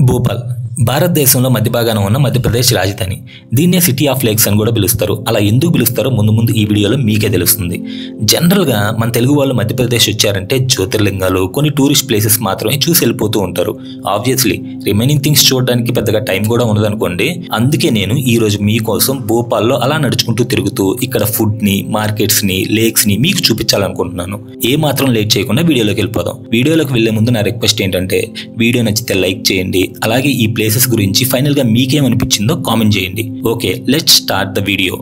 భోపాల్ భారతదేశంలో మధ్య భాగాన ఉన్న మధ్యప్రదేశ్ రాజధాని. దీన్నే సిటీ ఆఫ్ లేక్స్ అని కూడా పిలుస్తారు. అలా ఎందుకు పిలుస్తారో ముందు ఈ వీడియోలో మీకే తెలుస్తుంది. జనరల్గా మన తెలుగు వాళ్ళు మధ్యప్రదేశ్ వచ్చారంటే జ్యోతిర్లింగాలు, కొన్ని టూరిస్ట్ ప్లేసెస్ మాత్రమే చూసి వెళ్ళిపోతూ ఉంటారు. ఆబ్వియస్లీ రిమైనింగ్ థింగ్స్ చూడడానికి పెద్దగా టైం కూడా ఉండదనుకోండి. అందుకే నేను ఈ రోజు మీకోసం భోపాల్లో అలా నడుచుకుంటూ తిరుగుతూ ఇక్కడ ఫుడ్ని, మార్కెట్స్ని, లేక్స్ని మీకు చూపించాలనుకుంటున్నాను. ఏ మాత్రం లేట్ చేయకుండా వీడియోలోకి వెళ్ళిపోదాం. వీడియోలోకి వెళ్లే ముందు నా రిక్వెస్ట్ ఏంటంటే వీడియో నచ్చితే లైక్ చేయండి. అలాగే ఈ ప్లేసెస్ గురించి ఫైనల్ గా మీకేమనిపించిందో కామెంట్ చేయండి. Okay, let's start the video.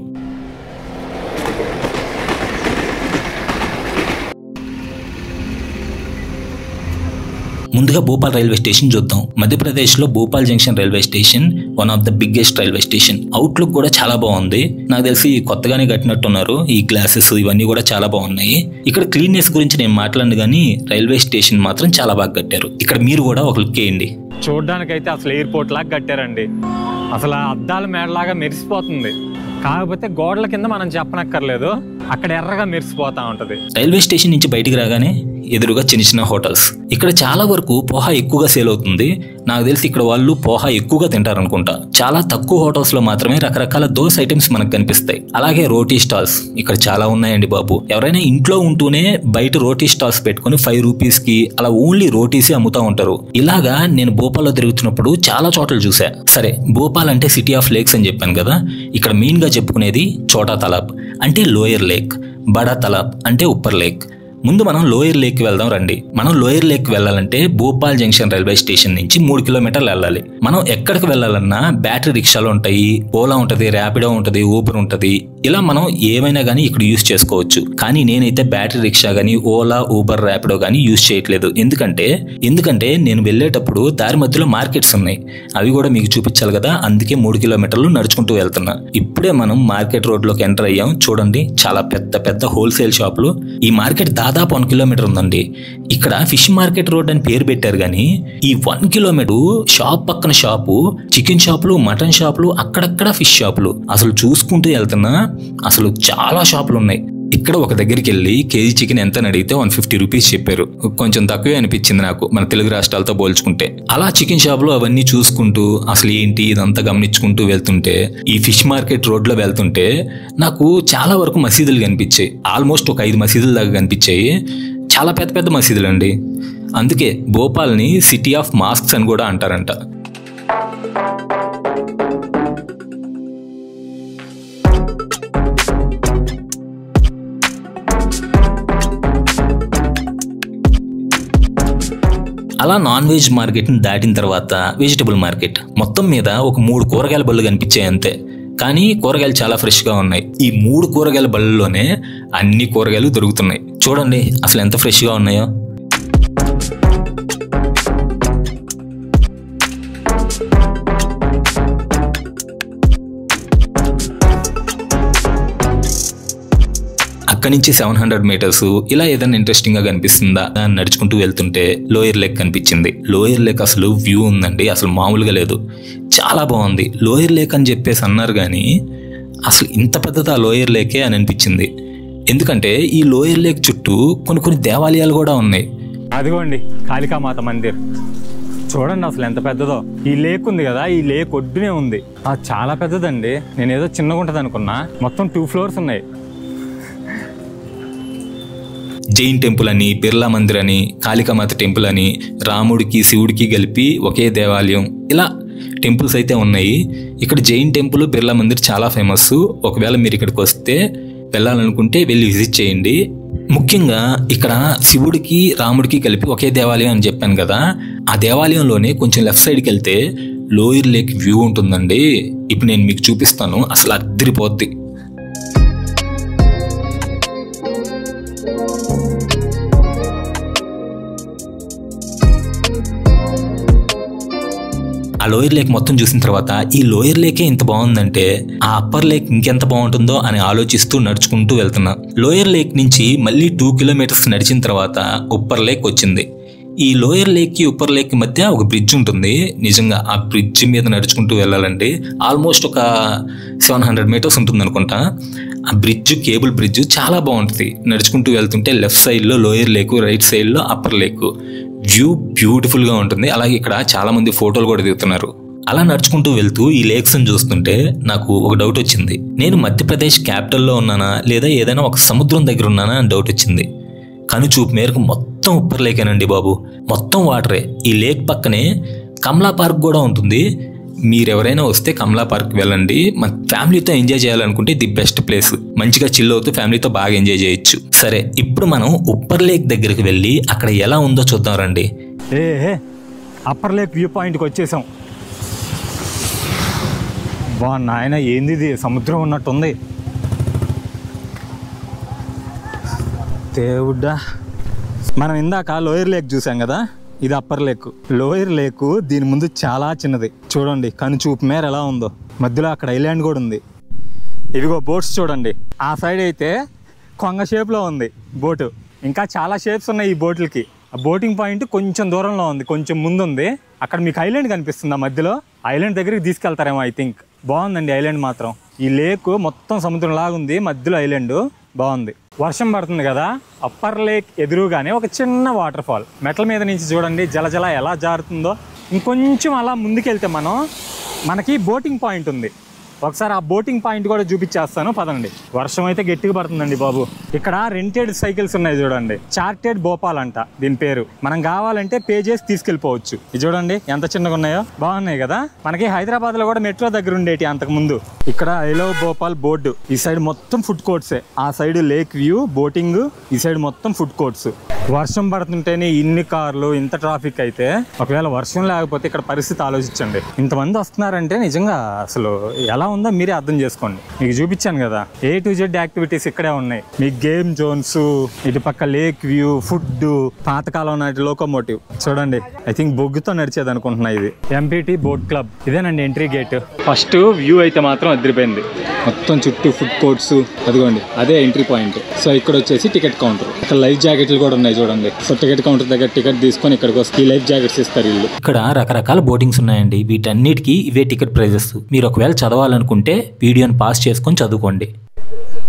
ముందుగా భోపాల్ రైల్వే స్టేషన్ చూద్దాం. మధ్యప్రదేశ్ లో Bhopal junction railway station one of the biggest railway station. Outlook కూడా చాలా బాగుంది. నాకు తెలిసి కొత్తగానే కట్టినట్టున్నారు. ఈ గ్లాసెస్ ఇవన్నీ కూడా చాలా బాగున్నాయి. ఇక్కడ క్లీన్నెస్ గురించి నేను మాట్లాడను కానీ రైల్వే స్టేషన్ మాత్రం చాలా బాగా కట్టారు. ఇక్కడ మీరు కూడా ఒక లుక్ వేయండి. చూడడానికైతే అసలు ఎయిర్పోర్ట్ లాగా కట్టారండి. అసలు అద్దాల మేడలాగా మెరిసిపోతుంది. కాకపోతే గోడల కింద మనం చెప్పనక్కర్లేదు, అక్కడ ఎర్రగా మెరిసిపోతా ఉంటది. రైల్వే స్టేషన్ నుంచి బయటికి రాగానే ఎదురుగా చిన్న హోటల్స్. ఇక్కడ చాలా వరకు పోహా ఎక్కువగా సేల్ అవుతుంది. నాకు తెలిసి ఇక్కడ వాళ్ళు పోహా ఎక్కువగా తింటారు అనుకుంటా. చాలా తక్కువ హోటల్స్ లో మాత్రమే రకరకాల దోస్ ఐటమ్స్ మనకు కనిపిస్తాయి. అలాగే రోటీ స్టాల్స్ ఇక్కడ చాలా ఉన్నాయండి బాబు. ఎవరైనా ఇంట్లో ఉంటూనే బయట రోటీ స్టాల్స్ పెట్టుకుని 5 రూపీస్ కి అలా ఓన్లీ రోటీస్ అమ్ముతా ఉంటారు. ఇలాగా నేను భోపాల్లో తిరుగుతున్నప్పుడు చాలా చోట్ల చూసా. సరే, భోపాల్ అంటే సిటీ ఆఫ్ లేక్స్ అని చెప్పాను కదా. ఇక్కడ మెయిన్ గా చెప్పుకునేది చోటా తలాబ్ అంటే లోయర్ లేక్, బడా తలాబ్ అంటే ఉప్పర్ లేక్. ముందు మనం లోయర్ లేక్ కి వెళ్దాం రండి. మనం లోయర్ లేక్ వెళ్ళాలంటే భోపాల్ జంక్షన్ రైల్వే స్టేషన్ నుంచి 3 కిలోమీటర్లు వెళ్ళాలి. మనం ఎక్కడికి వెళ్ళాలన్నా బ్యాటరీ రిక్షాలు ఉంటాయి, ఓలా ఉంటది, ర్యాపిడో ఉంటది, ఊబర్ ఉంటది. ఇలా మనం ఏమైనా కానీ ఇక్కడ యూజ్ చేసుకోవచ్చు. కానీ నేనైతే బ్యాటరీ రిక్షా గానీ, ఓలా, ఊబర్, ర్యాపిడో గానీ యూజ్ చేయట్లేదు. ఎందుకంటే నేను వెళ్ళేటప్పుడు దారి మధ్యలో మార్కెట్స్ ఉన్నాయి. అవి కూడా మీకు చూపించాలి కదా. అందుకే 3 కిలోమీటర్లు నడుచుకుంటూ వెళ్తున్నా. ఇప్పుడే మనం మార్కెట్ రోడ్ లోకి ఎంటర్ అయ్యాం. చూడండి, చాలా పెద్ద హోల్సేల్ షాపులు. ఈ మార్కెట్ దాదాపు 1 కిలోమీటర్ ఉందండి. ఇక్కడ ఫిష్ మార్కెట్ రోడ్ అని పేరు పెట్టారు కానీ ఈ 1 కిలోమీటర్ షాప్ పక్కన షాపు, చికెన్ షాపులు, మటన్ షాపులు, అక్కడక్కడ ఫిష్ షాపులు. అసలు చూసుకుంటూ వెళ్తున్నా అసలు చాలా షాపులు ఉన్నాయి. ఇక్కడ ఒక దగ్గరికి వెళ్ళి కేజీ చికెన్ ఎంత అని అడిగితే 150 రూపీస్ చెప్పారు. కొంచెం తక్కువే అనిపించింది నాకు మన తెలుగు రాష్ట్రాలతో పోల్చుకుంటే. అలా చికెన్ షాపులు అవన్నీ చూసుకుంటూ అసలు ఏంటి ఇదంతా గమనించుకుంటూ వెళ్తుంటే, ఈ ఫిష్ మార్కెట్ రోడ్ లో వెళ్తుంటే నాకు చాలా వరకు మసీదులు కనిపించాయి. ఆల్మోస్ట్ ఒక 5 మసీదుల దాకా కనిపించాయి. చాలా పెద్ద మసీదులు అండి. అందుకే భోపాల్ని సిటీ ఆఫ్ మాస్క్స్ అని కూడా అంటారంట. అలా నాన్ వెజ్ మార్కెట్ని దాటిన తర్వాత వెజిటబుల్ మార్కెట్. మొత్తం మీద ఒక 3 కూరగాయల బళ్ళు కనిపించాయి అంతే. కానీ కూరగాయలు చాలా ఫ్రెష్గా ఉన్నాయి. ఈ 3 కూరగాయల బళ్ళలోనే అన్ని కూరగాయలు దొరుకుతున్నాయి. చూడండి అసలు ఎంత ఫ్రెష్గా ఉన్నాయో. అక్కడి నుంచి 700 మీటర్స్ ఇలా ఏదైనా ఇంట్రెస్టింగ్ గా కనిపిస్తుందా అని నడుచుకుంటూ వెళ్తుంటే లోయర్ లేక్ కనిపించింది. లోయర్ లేక్ అసలు వ్యూ ఉందండి, అసలు మామూలుగా లేదు, చాలా బాగుంది. లోయర్ లేక్ అని చెప్పేసి అన్నారు కానీ అసలు ఇంత పెద్దదా లోయర్ లేకే అని అనిపించింది. ఎందుకంటే ఈ లోయర్ లేక్ చుట్టూ కొన్ని దేవాలయాలు కూడా ఉన్నాయి. అదిగోండి కాళికామాత మందిర్. చూడండి అసలు ఎంత పెద్దదో. ఈ లేక్ ఉంది కదా, ఈ లేక్ ఒడ్డునే ఉంది. అది చాలా పెద్దదండి. నేను ఏదో చిన్నగా ఉంటుంది అనుకున్నా. మొత్తం 2 ఫ్లోర్స్ ఉన్నాయి. జైన్ టెంపుల్ అని, బిర్లా మందిర్ అని, కాళికామాత టెంపుల్ అని, రాముడికి శివుడికి కలిపి ఒకే దేవాలయం, ఇలా టెంపుల్స్ అయితే ఉన్నాయి. ఇక్కడ జైన్ టెంపుల్, బిర్లా మందిర్ చాలా ఫేమస్. ఒకవేళ మీరు ఇక్కడికి వస్తే వెళ్ళాలనుకుంటే వెళ్ళి విజిట్ చేయండి. ముఖ్యంగా ఇక్కడ శివుడికి రాముడికి కలిపి ఒకే దేవాలయం అని చెప్పాను కదా, ఆ దేవాలయంలోనే కొంచెం లెఫ్ట్ సైడ్కి వెళ్తే లోయర్ లేక్ వ్యూ ఉంటుందండి. ఇప్పుడు నేను మీకు చూపిస్తాను, అసలు అద్దరిపోద్ది. ఆ లోయర్ లేక్ మొత్తం చూసిన తర్వాత ఈ లోయర్ లేకే ఇంత బాగుందంటే ఆ అప్పర్ లేక్ ఇంకెంత బాగుంటుందో అని ఆలోచిస్తూ నడుచుకుంటూ వెళ్తున్నా. లోయర్ లేక్ నుంచి మళ్ళీ 2 కిలోమీటర్స్ నడిచిన తర్వాత ఉప్పర్ లేక్ వచ్చింది. ఈ లోయర్ లేక్ కి ఉప్పర్ లేక్ కి మధ్య ఒక బ్రిడ్జ్ ఉంటుంది. నిజంగా ఆ బ్రిడ్జ్ మీద నడుచుకుంటూ వెళ్ళాలండి. ఆల్మోస్ట్ ఒక 700 మీటర్స్ ఉంటుంది అనుకుంటా. ఆ బ్రిడ్జ్ కేబుల్ బ్రిడ్జ్ చాలా బాగుంటుంది. నడుచుకుంటూ వెళ్తుంటే లెఫ్ట్ సైడ్లో లోయర్ లేకు, రైట్ సైడ్లో అప్పర్ లేకు. వ్యూ బ్యూటిఫుల్గా ఉంటుంది. అలాగే ఇక్కడ చాలా మంది ఫోటోలు కూడా దిగుతున్నారు. అలా నడుచుకుంటూ వెళ్తూ ఈ లేక్స్ని చూస్తుంటే నాకు ఒక డౌట్ వచ్చింది. నేను మధ్యప్రదేశ్ క్యాపిటల్లో ఉన్నానా లేదా ఏదైనా ఒక సముద్రం దగ్గర ఉన్నానా అని డౌట్ వచ్చింది. కనుచూపు మేరకు మొత్తం ఉప్పర్ లేకేనండి బాబు, మొత్తం వాటరే. ఈ లేక్ పక్కనే కమలా పార్క్ కూడా ఉంటుంది. మీరెవరైనా వస్తే కమలా పార్క్ వెళ్ళండి. మన ఫ్యామిలీతో ఎంజాయ్ చేయాలనుకుంటే ది బెస్ట్ ప్లేస్. మంచిగా చిల్ అవుతూ ఫ్యామిలీతో బాగా ఎంజాయ్ చేయొచ్చు. సరే, ఇప్పుడు మనం ఉప్పర్ లేక్ దగ్గరికి వెళ్ళి అక్కడ ఎలా ఉందో చూద్దాం రండి. అప్పర్ లేక్ వ్యూ పాయింట్కి వచ్చేసాం. బా నాయన, ఏంది ఇది, సముద్రం ఉన్నట్టుంది. దేవుడా, మనం ఇందాక లోయర్ లేక్ చూసాం కదా, ఇది అప్పర్ లేక్. లోయర్ లేక్ దీని ముందు చాలా చిన్నది. చూడండి కనుచూపు మేర ఎలా ఉందో. మధ్యలో అక్కడ ఐలాండ్ కూడా ఉంది. ఇవిగో బోట్స్ చూడండి. ఆ సైడ్ అయితే కొంగ షేప్లో ఉంది బోటు. ఇంకా చాలా షేప్స్ ఉన్నాయి ఈ బోట్లకి. ఆ బోటింగ్ పాయింట్ కొంచెం దూరంలో ఉంది, కొంచెం ముందు ఉంది. అక్కడ మీకు ఐలాండ్ కనిపిస్తుంది. ఆ మధ్యలో ఐలాండ్ దగ్గరికి తీసుకెళ్తారేమో ఐ థింక్. బాగుందండి ఐలాండ్ మాత్రం. ఈ లేక్ మొత్తం సముద్రం లాగా ఉంది, మధ్యలో ఐలాండ్ బాగుంది. వర్షం పడుతుంది కదా, అప్పర్ లేక్ ఎదురుగానే ఒక చిన్న వాటర్ ఫాల్. మెట్ల మీద నుంచి చూడండి జలజల ఎలా జారుతుందో. ఇంకొంచెం అలా ముందుకెళ్తే మనకి బోటింగ్ పాయింట్ ఉంది. ఒకసారి ఆ బోటింగ్ పాయింట్ కూడా చూపించేస్తాను పదండి. వర్షం అయితే గట్టిగా పడుతుందండి బాబు. ఇక్కడ రెంటెడ్ సైకిల్స్ ఉన్నాయి చూడండి. చార్టెడ్ భోపాల్ అంట దీని పేరు. మనం కావాలంటే పే చేసి తీసుకెళ్ళిపోవచ్చు. ఇది చూడండి ఎంత చిన్నగా ఉన్నాయో, బాగున్నాయి కదా. మనకి హైదరాబాద్ లో కూడా మెట్రో దగ్గర ఉండేటి అంతకు ముందు. ఇక్కడ ఐ లవ్ భోపాల్ బోర్డు. ఈ సైడ్ మొత్తం ఫుడ్ కోర్ట్సే. ఆ సైడ్ లేక్ వ్యూ, బోటింగ్, ఈ సైడ్ మొత్తం ఫుడ్ కోర్ట్స్. వర్షం పడుతుంటేనే ఇన్ని కార్లు, ఇంత ట్రాఫిక్ అయితే ఒకవేళ వర్షం లేకపోతే ఇక్కడ పరిస్థితి ఆలోచించండి. ఇంతమంది వస్తున్నారంటే నిజంగా అసలు ఎలా ఉందో మీరే అర్థం చేసుకోండి. మీకు చూపించాను కదా, A to Z యాక్టివిటీస్ ఇక్కడే ఉన్నాయి. మీ గేమ్ జోన్స్, ఇటు పక్క లేక్ వ్యూ, ఫుడ్, పాతకాలం నాటి లోకోమోటివ్ చూడండి. ఐ థింక్ బొగ్గుతో నడిచేది అనుకుంటున్నా. ఇది MPT బోట్ క్లబ్. ఇదేనండి ఎంట్రీ గేట్. ఫస్ట్ వ్యూ అయితే మాత్రం అదిరిపోయింది. మొత్తం చుట్టూ ఫుడ్ కోర్ట్స్, అదిగోండి అదే ఎంట్రీ పాయింట్. సో ఇక్కడ వచ్చేసి టికెట్ కౌంటర్. ఇక్కడ లైఫ్ జాకెట్లు కూడా ఉన్నాయి చూడండి. సో టికెట్ కౌంటర్ దగ్గర టికెట్ తీసుకొని ఇక్కడికి వస్తే ఈ లైఫ్ జాకెట్స్ ఇస్తారు వీళ్ళు. ఇక్కడ రకరకాల బోటింగ్స్ ఉన్నాయండి. వీటన్నిటికీ ఇవే టికెట్ ప్రైజెస్. మీరు ఒకవేళ చదవాలనుకుంటే వీడియోని పాస్ చేసుకొని చదువుకోండి.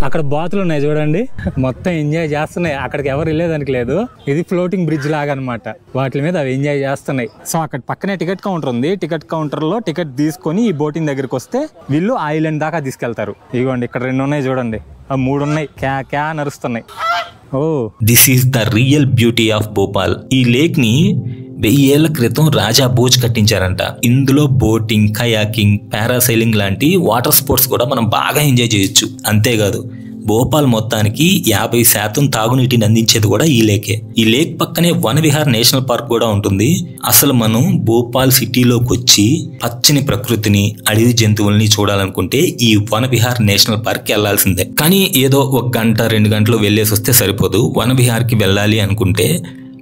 అక్కడ బాతులు ఉన్నాయి చూడండి, మొత్తం ఎంజాయ్ చేస్తున్నాయి. అక్కడికి ఎవరు వెళ్ళేదానికి లేదు. ఇది ఫ్లోటింగ్ బ్రిడ్జ్ లాగా అనమాట. వాటి మీద అవి ఎంజాయ్ చేస్తున్నాయి. సో అక్కడ పక్కనే టికెట్ కౌంటర్ ఉంది. టికెట్ కౌంటర్ లో టికెట్ తీసుకొని ఈ బోటింగ్ దగ్గరికి వస్తే వీళ్ళు ఐలాండ్ దాకా తీసుకెళ్తారు. ఇదిగోండి ఇక్కడ 2 ఉన్నాయి చూడండి, 3 ఉన్నాయి. క్యా నరుస్తున్నాయి. Oh, this is the real beauty of Bhopal. ఈ లేక్ ని 1000 ఏళ్ల క్రితం రాజా భోజ్ కట్టించారంట. ఇందులో బోటింగ్, కయాకింగ్, పారాసైలింగ్ లాంటి వాటర్ స్పోర్ట్స్ కూడా మనం బాగా ఎంజాయ్ చేయొచ్చు. అంతేకాదు భోపాల్ మొత్తానికి 50% తాగునీటిని అందించేది కూడా ఈ లేకే. ఈ లేక్ పక్కనే వనవిహార్ నేషనల్ పార్క్ కూడా ఉంటుంది. అసలు మనం భోపాల్ సిటీలోకి వచ్చి పచ్చని ప్రకృతిని, అడవి జంతువుల్ని చూడాలనుకుంటే ఈ వనవిహార్ నేషనల్ పార్క్ వెళ్లాల్సిందే. కానీ ఏదో 1 గంట 2 గంటలు వెళ్ళేసి వస్తే సరిపోదు. వనవిహార్కి వెళ్ళాలి అనుకుంటే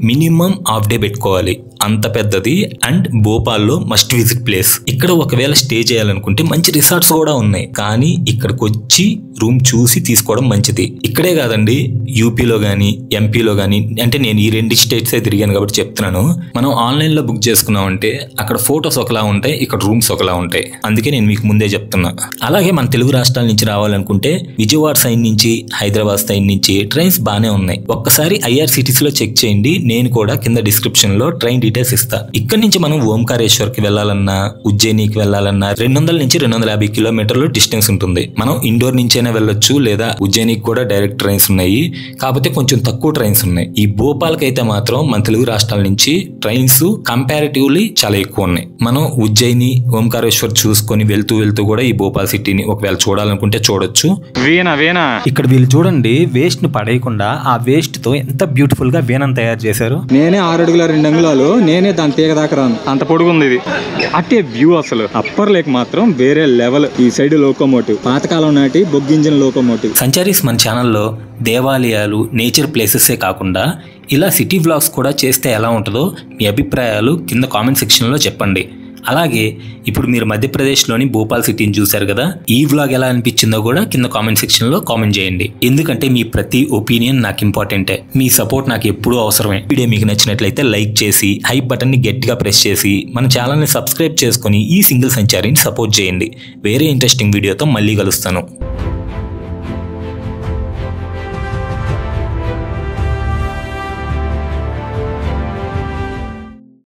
మినిమం హాఫ్ డే పెట్టుకోవాలి. అంత పెద్దది. అండ్ భోపాల్లో మస్ట్ విజిట్ ప్లేస్. ఇక్కడ ఒకవేళ స్టే చేయాలనుకుంటే మంచి రిసార్ట్స్ కూడా ఉన్నాయి. కానీ ఇక్కడికి వచ్చి రూమ్ చూసి తీసుకోవడం మంచిది. ఇక్కడే కాదండి, యూపీలో కానీ ఎంపీలో కానీ, అంటే నేను ఈ 2 స్టేట్సే తిరిగాను కాబట్టి చెప్తున్నాను. మనం ఆన్లైన్లో బుక్ చేసుకున్నామంటే అక్కడ ఫొటోస్ ఒకలా ఉంటాయి, ఇక్కడ రూమ్స్ ఒకలా ఉంటాయి. అందుకే నేను మీకు ముందే చెప్తున్నా. అలాగే మన తెలుగు రాష్ట్రాల నుంచి రావాలనుకుంటే విజయవాడ సైడ్ నుంచి, హైదరాబాద్ సైడ్ నుంచి ట్రైన్స్ బాగానే ఉన్నాయి. ఒక్కసారి IRCTCలో చెక్ చేయండి. నేను కూడా కింద డిస్క్రిప్షన్ లో ట్రైన్ డీటెయిల్స్ ఇస్తా. ఇక్కడ నుంచి మనం ఓంకారేశ్వర్కి వెళ్ళాలన్నా, ఉజ్జయినికి వెళ్ళాలన్నా 200 నుంచి 250 కిలోమీటర్లు డిస్టెన్స్ ఉంటుంది. మనం ఇండోర్ నుంచైనా వెళ్ళొచ్చు, లేదా ఉజ్జయినికి కూడా డైరెక్ట్ ట్రైన్స్ ఉన్నాయి. కాకపోతే కొంచెం తక్కువ ట్రైన్స్ ఉన్నాయి. ఈ భోపాల్కి అయితే మాత్రం మన తెలుగు రాష్ట్రాల నుంచి ట్రైన్స్ కంపారిటివ్లీ చాలా ఎక్కువ ఉన్నాయి. మనం ఉజ్జయిని, ఓంకారేశ్వర్ చూసుకొని వెళ్తూ కూడా ఈ భోపాల్ సిటీని ఒకవేళ చూడాలనుకుంటే చూడొచ్చు. వీణా ఇక్కడ వీళ్ళు చూడండి, వేస్ట్ ను పడేయకుండా ఆ వేస్ట్ తో ఎంత బ్యూటిఫుల్ గా వీణను తయారు చేశారు. నేనే 6 అడుగుల 2 అంగుళాలు, నేనే దాని తీగ దాకా రాను, అంత పొడుగుంది ఇది. అట్టే వ్యూ అసలు. అప్పర్ లేక్ మాత్రం వేరే లెవెల్. ఈ సైడ్ లోకోమోటివ్, పాతకాలం నాటి బొగ్గింజన్ లోకోమోటివ్. సంచారీస్ మన ఛానల్లో దేవాలయాలు, నేచర్ ప్లేసెసే కాకుండా ఇలా సిటీ వ్లాగ్స్ కూడా చేస్తే ఎలా ఉంటుందో మీ అభిప్రాయాలు కింద కామెంట్ సెక్షన్లో చెప్పండి. అలాగే ఇప్పుడు మీరు మధ్యప్రదేశ్లోని భోపాల్ సిటీని చూశారు కదా, ఈ వ్లాగ్ ఎలా అనిపించిందో కూడా కింద కామెంట్ సెక్షన్లో కామెంట్ చేయండి. ఎందుకంటే మీ ప్రతి ఒపీనియన్ నాకు ఇంపార్టెంటే. మీ సపోర్ట్ నాకు ఎప్పుడూ అవసరమే. వీడియో మీకు నచ్చినట్లయితే లైక్ చేసి హైప్ బటన్ని గట్టిగా ప్రెస్ చేసి మన ఛానల్ని సబ్స్క్రైబ్ చేసుకొని ఈ సింగిల్ సంచారిని సపోర్ట్ చేయండి. వేరే ఇంట్రెస్టింగ్ వీడియోతో మళ్ళీ కలుస్తాను.